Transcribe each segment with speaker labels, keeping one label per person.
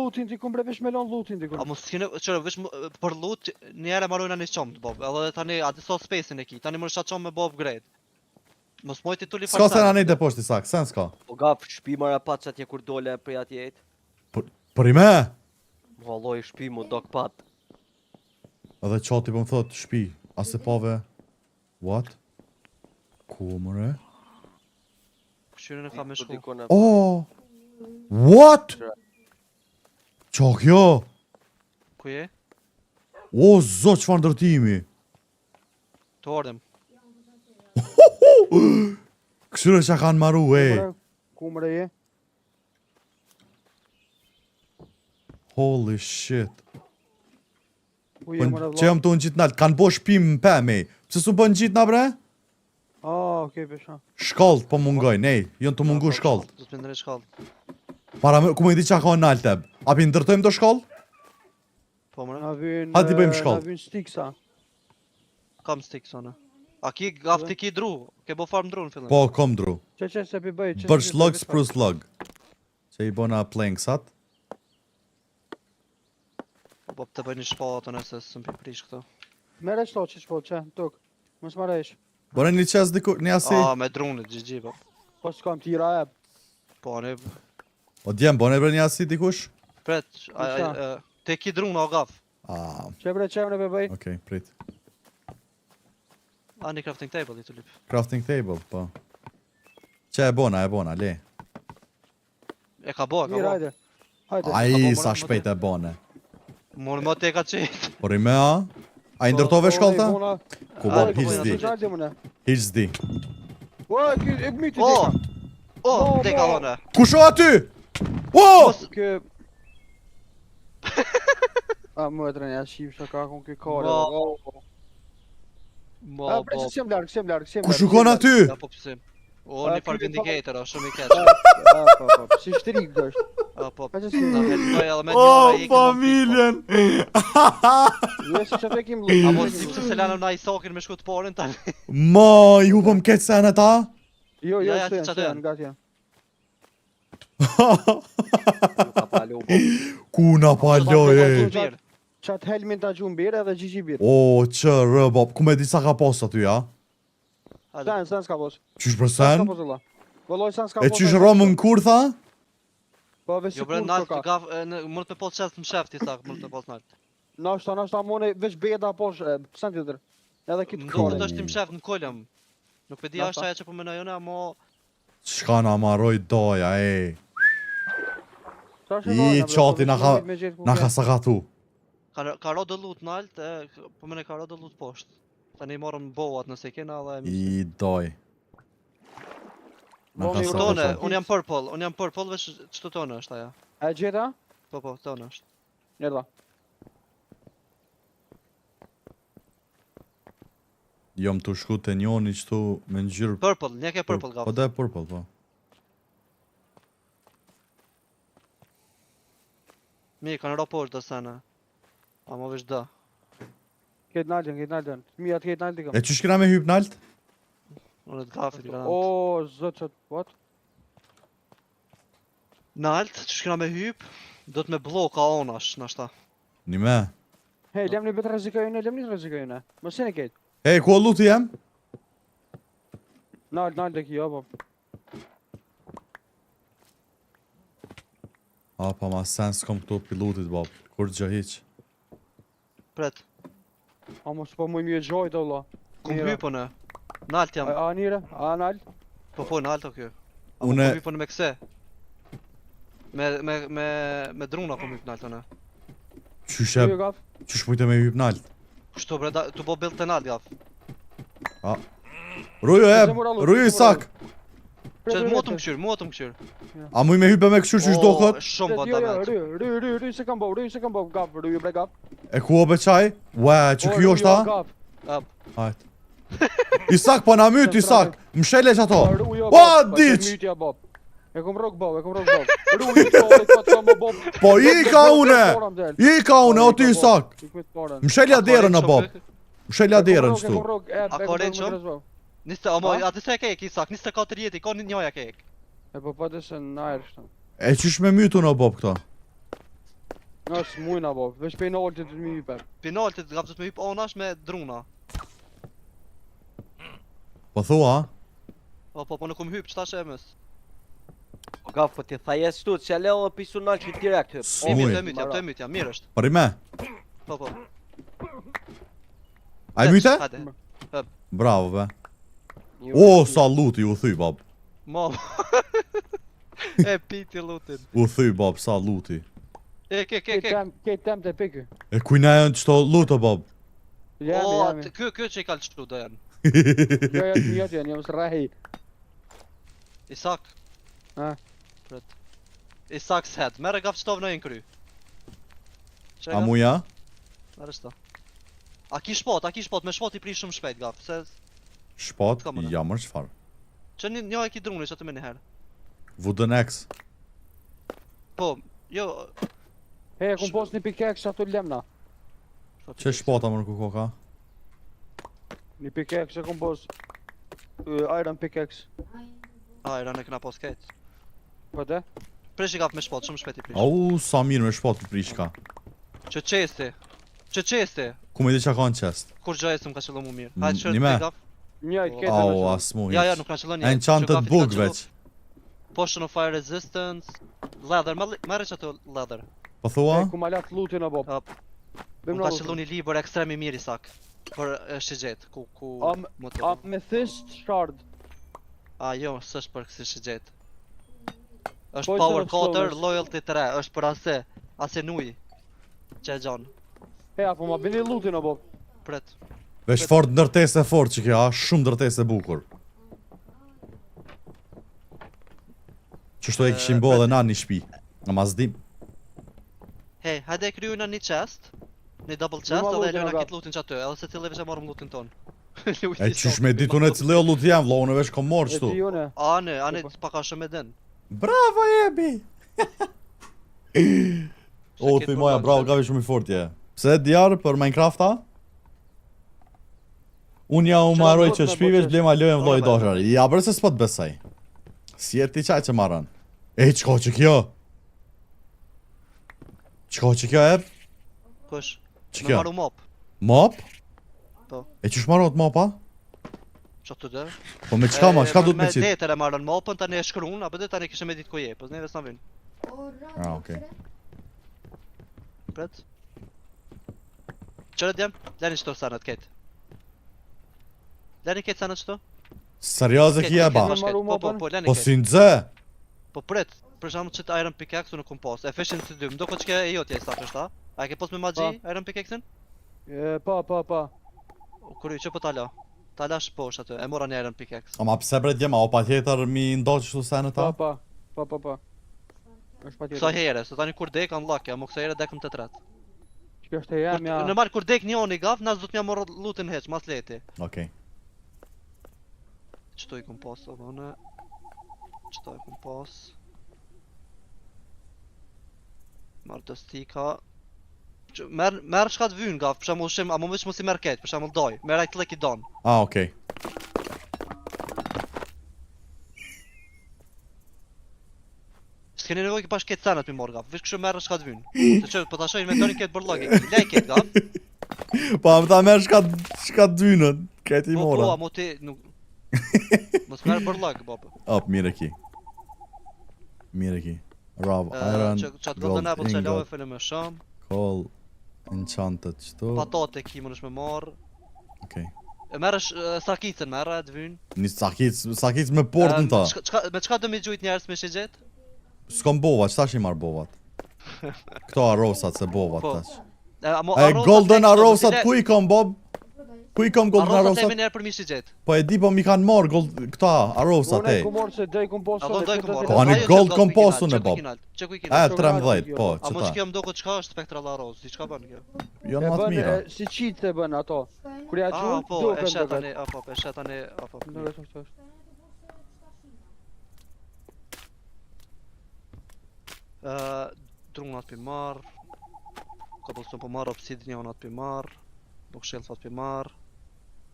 Speaker 1: lutin ti, kumbre vesh me lon lutin ti.
Speaker 2: A mos kene, qërë, vesh për loot, njëre marrojna një qomë të bob. Edhe tani, atë so space-in e ki, tani më rësha qomë me bob upgrade. Mos mojti tulli
Speaker 3: S'ka se na nejtë e poshtë Isak, sen s'ka.
Speaker 4: Po gaf, shpi mara pat që atje kur dole prej atje jetë.
Speaker 3: Për i me?
Speaker 4: Valloj shpi mu dok pat.
Speaker 3: Edhe qati po më thot, shpi, ase pave... What? Ku mëre?
Speaker 2: Këshyrin e ka me shku.
Speaker 3: Oh! What? Qa kjo?
Speaker 2: Ku je?
Speaker 3: O, zot, çfarë ndërtimi?
Speaker 2: Të ordem.
Speaker 3: Këshyre që kanë maru,
Speaker 1: Kumbre je?
Speaker 3: Holy shit.
Speaker 1: Ku je mëre
Speaker 3: Që jam të unë gjitë naltë, kanë bo shpim më pe me. Pse su bën gjitë na bre?
Speaker 1: Okej, pesha.
Speaker 3: Shkallët po mungoj, nej, jënë të mungu shkallët.
Speaker 2: Do të pëndre shkallë.
Speaker 3: Para me, ku më di qa ka naltë teb? Api ndërtojmë të shkallë?
Speaker 2: Po mëre?
Speaker 1: Na vyn...
Speaker 3: Hadi bëjmë shkallë.
Speaker 1: Na vyn stiksa.
Speaker 2: Kam stick sona. A ki gafti ki dru? Ke bo farm dru në fillim?
Speaker 3: Po, kom dru.
Speaker 1: Që se pi bëj, që...
Speaker 3: Bërsh log, spruce log. Që i bona planksat.
Speaker 2: Po të bëj një shpallë nëse së më prish këto.
Speaker 1: Mere shto që shpo, që, tuk. Mos maresh.
Speaker 3: Bërë një qes diku, një asi.
Speaker 2: Me drunit, GG po.
Speaker 1: Po s'kam tira e...
Speaker 2: Po ne...
Speaker 3: O djem, bërë bre një asi dikush?
Speaker 2: Pret, te ki drun o gaf.
Speaker 1: Që bre që ne bëj?
Speaker 3: Okej, prit.
Speaker 2: A një crafting table i të lip.
Speaker 3: Crafting table, po. Që e bona, le.
Speaker 2: E ka bo,
Speaker 1: Mirë, hajde. Hajde.
Speaker 3: Ai, sa shpejt e bone.
Speaker 2: Morë më te ka qetë.
Speaker 3: Por i me a? A i ndërtove shkallta? Ku bab, hiq zdi. Hiq zdi.
Speaker 1: O, e myti
Speaker 2: O!
Speaker 1: deka.
Speaker 2: O, te ka dhone.
Speaker 3: Kusho aty? O!
Speaker 1: Kë... A, më e trenja, shqip shaka kun kë kore.
Speaker 2: Mo,
Speaker 1: A, bre,
Speaker 2: po.
Speaker 1: që s'jem larg.
Speaker 3: Ku shukon aty?
Speaker 2: Ja, po pësim. O, një far vindicator, o, shumë i keq.
Speaker 1: Po, si shtrik do është.
Speaker 2: O, po.
Speaker 1: A që si...
Speaker 2: Na helpoj edhe me
Speaker 3: O,
Speaker 2: njëra i
Speaker 3: familjen!
Speaker 1: Jo, se që fekim
Speaker 2: A
Speaker 1: lu.
Speaker 2: mos si pse se lanëm na i sokin me shku të porin tani.
Speaker 3: Ma, i hupëm keq sen e ta?
Speaker 1: Jo,
Speaker 2: Ja, ja,
Speaker 1: shten,
Speaker 2: që të janë.
Speaker 1: nga tja.
Speaker 4: Ka palu po.
Speaker 3: Ku na paloj,
Speaker 2: Mirë.
Speaker 1: Qatë helmin ta gjumë birë edhe gjigji birë.
Speaker 3: O, që rë, bab, ku me di sa ka pos aty, ja?
Speaker 1: Sen s'ka pos.
Speaker 3: Qysh për
Speaker 1: Sen
Speaker 3: sen?
Speaker 1: s'ka pos Allah. Vëlloj sen s'ka
Speaker 3: E
Speaker 1: pos.
Speaker 3: qysh rëmën kur, tha?
Speaker 1: Po, veç si
Speaker 2: Jo bre,
Speaker 1: kur
Speaker 2: nalt,
Speaker 1: ka.
Speaker 2: gaf, mund të pos qest më shefti sa, mund të pos nalt.
Speaker 1: Nashta, mone veç beda posh, sen tjetër. Edhe kitë
Speaker 2: Më
Speaker 1: kore.
Speaker 2: duket është tim shef në kolëm. Nuk pe di
Speaker 1: Nafta.
Speaker 2: është ajo që po menoj unë, amo
Speaker 3: Shka na maroj doja,
Speaker 1: Qa është
Speaker 3: I
Speaker 1: nojna, bre,
Speaker 3: qati
Speaker 1: po,
Speaker 3: na
Speaker 1: veç
Speaker 3: ka-
Speaker 1: me gjetë ku
Speaker 3: Na
Speaker 1: ke.
Speaker 3: ka sakatu.
Speaker 2: ka rodë lut nalt, po menoj ka rodë lut poshtë. Tani morëm boat nëse kena dhe
Speaker 3: I doj. Na
Speaker 1: Bo
Speaker 3: ka
Speaker 1: mi
Speaker 3: sakatu.
Speaker 2: tone, unë jam purple veç çto tone është ajo.
Speaker 1: E gjeta?
Speaker 2: Po, tone është.
Speaker 1: Njerda.
Speaker 3: Jom të shku të njoni qëtu me ngjyrë...
Speaker 2: Purple, një ke purple gaf.
Speaker 3: Po dhe purple, po.
Speaker 2: Mi, kanë ro poshtë do sene. Amo veç da.
Speaker 1: Ketë naltën. Mija të ketë naltën kam.
Speaker 3: E qysh kena me hyp nalt?
Speaker 2: Unë të gafit i kanë.
Speaker 1: O, zot qëtë, what?
Speaker 2: Nalt, që shkina me hyp, do të me bloka onash, nashta.
Speaker 3: Një me.
Speaker 1: Hej, lem një betë rezikojune, lem një rezikojune. Mos e në ketë.
Speaker 3: Hej, ku o luti jem?
Speaker 1: Nalt e ki, jo, po.
Speaker 3: A, pa ma sens kom këtu pilotit, bab. Kur gjë hiq.
Speaker 2: Pret,
Speaker 1: A mos po mu i mjë gjojt, Allah.
Speaker 2: kum
Speaker 1: Mira.
Speaker 2: hypo në. Nalt jam,
Speaker 1: A nire? A nalt?
Speaker 2: po nalt o kjo.
Speaker 3: Une-
Speaker 2: Kum hypo në me këse. Me druna kum hyp nalt o në.
Speaker 3: Qysh e...
Speaker 1: Ju gaf?
Speaker 3: Qysh mujte me hyp nalt?
Speaker 2: Kështu bre, tu bo build të nalt gaf.
Speaker 3: Rujo e,
Speaker 1: Qëse mora luti,
Speaker 3: rujo i
Speaker 1: qëse mora
Speaker 3: sak.
Speaker 2: Që mua të më këshyr.
Speaker 3: A muj me hype me këshur qysh do këtë?
Speaker 2: Shumë po
Speaker 1: Jo,
Speaker 2: damet.
Speaker 1: ry se kam bo, gaf, ry bre gaf.
Speaker 3: E ku o beqaj? Ue, që kjo është ta?
Speaker 1: Gaf.
Speaker 2: Ap,
Speaker 3: Hajt. Isak, po na myt, Isak. Mshele që ato.
Speaker 1: Rujo,
Speaker 3: Po,
Speaker 1: gaf,
Speaker 3: diq!
Speaker 1: mytja, bob. E kom rok bob. Rujo, qorit, pa të kam bob.
Speaker 3: Po i ka une! I ka une, o ti Isak. Mshelja derën në bob. Mshelja derën qëtu.
Speaker 2: A koren qëm? Niste, amo, atë se kek, Isak, 24 jeti, ka një njoja kek.
Speaker 1: E po pa të se në ajer shtë.
Speaker 3: E qysh me mytu në bob këto?
Speaker 1: Në s'mujna bob, veç penalti të mi hyper.
Speaker 2: Penaltit ka të me hyp onash me druna.
Speaker 3: Po thua?
Speaker 2: Po nuk kom hyp, qëta që e mës?
Speaker 4: Po gaf, po ti tha jes shtu, që leo pisunal që direkt hyp.
Speaker 3: S-
Speaker 2: Mi,
Speaker 3: Muj.
Speaker 2: të mytja, mirë është.
Speaker 3: Për i me?
Speaker 2: Po.
Speaker 3: A i myte?
Speaker 2: Hajde.
Speaker 3: Bravo be. O, sa luti u thy bab.
Speaker 2: Mo. E piti lutin.
Speaker 3: U thy bab, sa luti.
Speaker 2: Ke.
Speaker 1: Ke tem të pikë.
Speaker 3: E kujna janë qëto luto bab.
Speaker 1: Jemi.
Speaker 2: Kjo që i kalë qëtu do janë.
Speaker 1: Jo, jam srahi.
Speaker 2: Isak.
Speaker 1: Ha.
Speaker 2: Pret. Isak s'het, merë gaf qëtov në kry.
Speaker 3: A muja?
Speaker 2: Merë shto. A ki shpot, me shpot i prish shumë shpejt gaf, se...
Speaker 3: Shpat?
Speaker 2: Ka mëna.
Speaker 3: Ja mërë qëfar.
Speaker 2: Që një e ki druni që të me njëherë.
Speaker 3: Vudën X.
Speaker 2: Po, jo...
Speaker 1: He, kom pos një pickaxe ato lemna.
Speaker 3: Që shpata mërë ku koka?
Speaker 1: Një pickaxe kom pos... Iron pickaxe.
Speaker 2: Iron e këna pos ketë.
Speaker 1: Po dhe?
Speaker 2: Prish i gaf me shpot, shumë shpejt i prish.
Speaker 3: Au, sa mirë me shpat për prishka.
Speaker 2: Që qesti.
Speaker 3: Ku me di që ka në qest?
Speaker 2: Kur gjojës më ka qëllu mu mirë.
Speaker 3: Mm,
Speaker 2: Hajtë
Speaker 3: një me.
Speaker 2: shërë të gaf.
Speaker 1: Njëjt,
Speaker 2: Oh.
Speaker 1: ketë
Speaker 3: Au,
Speaker 1: në
Speaker 3: as mu
Speaker 2: Ja,
Speaker 3: hiq.
Speaker 2: nuk na qëllon një.
Speaker 3: Enchanted bug veç.
Speaker 2: Potion of fire resistance. Leather, marrë që ato leather.
Speaker 3: Po thua?
Speaker 1: Ku ma lat lutin o bob.
Speaker 2: Më ka qëllu një libër ekstrem i mirë Isak. Për shigjet, ku... mu të-
Speaker 1: Amethyst shard.
Speaker 2: A jo, s'është për kësi shigjet. është
Speaker 1: Po,
Speaker 2: power
Speaker 1: që
Speaker 2: 4,
Speaker 1: slowness.
Speaker 2: loyalty 3, është për ase nuj. Që e gjanë,
Speaker 1: He, apo ma bini lutin o bob.
Speaker 2: pret.
Speaker 3: Veç fort ndërtesë e fort që kjo, a shumë ndërtesë e bukur. Qështu e kishim bo edhe na një shpi. Në mazdim.
Speaker 2: Hej, hajde e kryujna një chest. Një double chest,
Speaker 1: ma
Speaker 2: edhe e
Speaker 1: lutin,
Speaker 2: lojna
Speaker 1: o
Speaker 2: kitë lutin që aty, edhe se cilëve që marrëm lutin ton.
Speaker 3: E qysh me ditu në cilë o lut jam, vlo unë veç kom morë
Speaker 1: E
Speaker 3: qëtu.
Speaker 1: ti une.
Speaker 2: Ane, s'paka shumë e den.
Speaker 3: Bravo jebi! O, thuj moja, bravo, ka shumë i fort je. Pse djarë për Minecrafta? Unë ja u
Speaker 1: Qëra
Speaker 3: marroj
Speaker 1: vot
Speaker 3: që
Speaker 1: me
Speaker 3: shpive
Speaker 1: po
Speaker 3: blema lojën vloj
Speaker 2: Ora,
Speaker 3: doshar. Ja bërë se s'po të besaj. Si e ti qaj që marrën? E, qko që kjo? Qko që kjo e?
Speaker 2: Kush?
Speaker 3: Që
Speaker 2: Me
Speaker 3: kjo?
Speaker 2: maru mop.
Speaker 3: Mop?
Speaker 2: Po.
Speaker 3: E qysh marrot mopa?
Speaker 2: Që të dhe?
Speaker 3: Po me qka ma, qka du të me
Speaker 2: Me
Speaker 3: qitë?
Speaker 2: letër e marrën mopën, tani e shkruun, apo dhe tani kishe me ditë ku je, po neve s'na vynë.
Speaker 3: Ah, okej.
Speaker 2: Pret. Qërët jam? Leni qëto sanët ketë. Leni ketë sanët qëto?
Speaker 3: Serioze
Speaker 2: Ketë,
Speaker 3: ki e
Speaker 2: ketë,
Speaker 3: ba?
Speaker 2: bash ketë. Po, leni
Speaker 3: Po
Speaker 2: ketë.
Speaker 3: si nëzë?
Speaker 2: Po pret, për shembull që të Iron Pickaxe nuk kom pas. E feshin të dy. Mdo ko që ke e jotja i sa është ta? A e ke pas me magji Iron Pickaxe-in?
Speaker 1: Pa.
Speaker 2: Kur që po tala? Tala shposh aty. E mora një Iron Pickaxe.
Speaker 3: Ama pse bre djema, o pa tjetër mi ndoq qështu senë ta?
Speaker 1: Pa. është pa
Speaker 2: Kësa
Speaker 1: tjetër.
Speaker 2: here, se tani kur dek unlock, mo kësa here dekëm të tret.
Speaker 1: Kjo është e jam ja.
Speaker 2: Normal kur dek një oni gaf, nas do t'mja morë lutin heq, mas leti.
Speaker 3: Okej.
Speaker 2: Qëto i kom pas, o dhone. Qëto i kom pas. Marrë të stika. Merë shka të vynë gaf, për shemull shim, a mu veç mos i merë ketë, për shemull doj. Merë ajtë lek i don.
Speaker 3: Ah, okej.
Speaker 2: S'keni nevoj ki pash ketë sanat mi morë gaf, vish kështu merë shka të vynë. Se që, po ta shojnë me ndoni ketë bërlog e ki, lej ketë gaf.
Speaker 3: Po am ta merr shka dynën, këti
Speaker 2: Po,
Speaker 3: mora.
Speaker 2: a mu ti, nuk... Mos merë bërlog, babë.
Speaker 3: Op, mire ki. Mire ki. Raw iron,
Speaker 2: Që atë
Speaker 3: gold
Speaker 2: golden apple që lave
Speaker 3: ingot,
Speaker 2: fele me shumë.
Speaker 3: coal, enchanted qëtu.
Speaker 2: Patate ki më nësh me marë.
Speaker 3: Okej.
Speaker 2: E merësh sakicën merë, të vynë.
Speaker 3: Një sakic me portën ta.
Speaker 2: Me qka do mi gjujt njerës me shigjet?
Speaker 3: S'kom bova, qëta shi marr bovat? Këto arrosat se bovat
Speaker 2: Po.
Speaker 3: tash.
Speaker 2: E
Speaker 3: E golden arrosat ku i kom bob? Ku i kom golden
Speaker 2: Arrosat e
Speaker 3: arrosat?
Speaker 2: me njerë për mi shigjet.
Speaker 3: Po e di po mi kanë marr këta arrosat
Speaker 1: Unë
Speaker 3: e.
Speaker 1: e ku morë se dhe i kom posë.
Speaker 2: Apo doj këmor.
Speaker 3: Po, ani gold compost unë e bob.
Speaker 2: Që ku i
Speaker 3: E,
Speaker 2: kinalt?
Speaker 3: 13, po,
Speaker 2: A mo që
Speaker 3: qëta.
Speaker 2: kjo mdo këtë qka është spektral arroz, si qka bën kjo?
Speaker 3: Jo në matë mira.
Speaker 1: Si qitë e bën ato. Kur ja
Speaker 2: A,
Speaker 1: qunë,
Speaker 2: po,
Speaker 1: do
Speaker 2: e
Speaker 1: kënë
Speaker 2: shet
Speaker 1: të
Speaker 2: tani, apo, e shet tani, apo.
Speaker 1: vetë.
Speaker 2: Drunat për marr. Cobblestone për marr, obsidian për marr. Bookshelf për marr.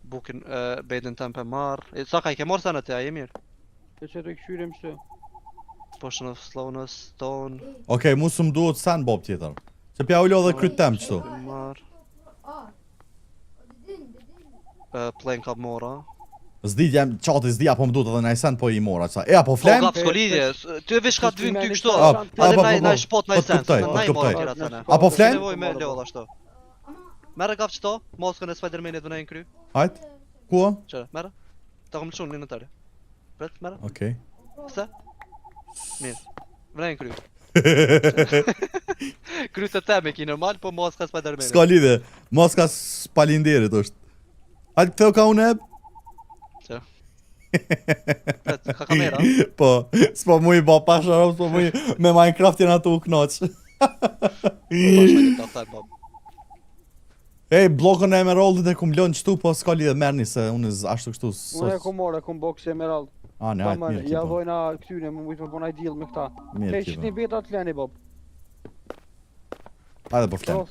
Speaker 2: Bukin, bedin tem për marr. Sa ka i ke marr sa në te, a je mirë?
Speaker 1: E që të këshyrim së.
Speaker 2: Potion of slowness, stone.
Speaker 3: Okej, mu së më duhet sen bob tjetër. Se pja u lo dhe kryt tem qëtu.
Speaker 2: Marr. Plen ka mora.
Speaker 3: Zdi jam qati zdi apo më duhet edhe na i sen po i mora qa. E apo
Speaker 2: Po
Speaker 3: flem?
Speaker 2: kap s'ko lidhje. Ty vesh ka të vim ty kështu.
Speaker 1: A,
Speaker 2: Edhe na shpot na i
Speaker 3: po
Speaker 2: sen.
Speaker 3: kuptoj,
Speaker 2: Na
Speaker 3: po
Speaker 2: i mora
Speaker 3: kuptoj.
Speaker 2: tjera sene.
Speaker 3: Apo
Speaker 2: S'ke
Speaker 3: flen?
Speaker 2: nevojë me lodh ashtu. Merre kap çto? Moskën e Spider-Manit vënë në kry.
Speaker 3: Hajt? Kua?
Speaker 2: Çfarë? Merre. Ta kom lëshun në tërë. Pret, merre.
Speaker 3: Okej.
Speaker 2: Pse? Mirë. Vënë në kry. Kry të teme ki normal, po moska Spider-Manit.
Speaker 3: S'ka lidhe. Moska spalinderit është. Hajt këtheu ka unë eb?
Speaker 2: Çe. Pret, ka kamera.
Speaker 3: Po, s'po mu i ba pasharov, s'po mu i me Minecraft jena tu u knoq.
Speaker 2: Ta thaj bab.
Speaker 3: Ej, blokën e emeraldit e kum lënë qëtu, po s'ka lidhe merni se unë ashtu kështu
Speaker 1: Unë e
Speaker 3: sos.
Speaker 1: kom marrë, kom box emerald.
Speaker 3: A, ne hajt mirë
Speaker 1: Ja
Speaker 3: kipa.
Speaker 1: vojna këtyne, më mujtë me bona i deal me këta.
Speaker 3: Mirë
Speaker 1: Hey, shit një
Speaker 3: kipa.
Speaker 1: beta të leni, Bob.
Speaker 3: Hajde po flem.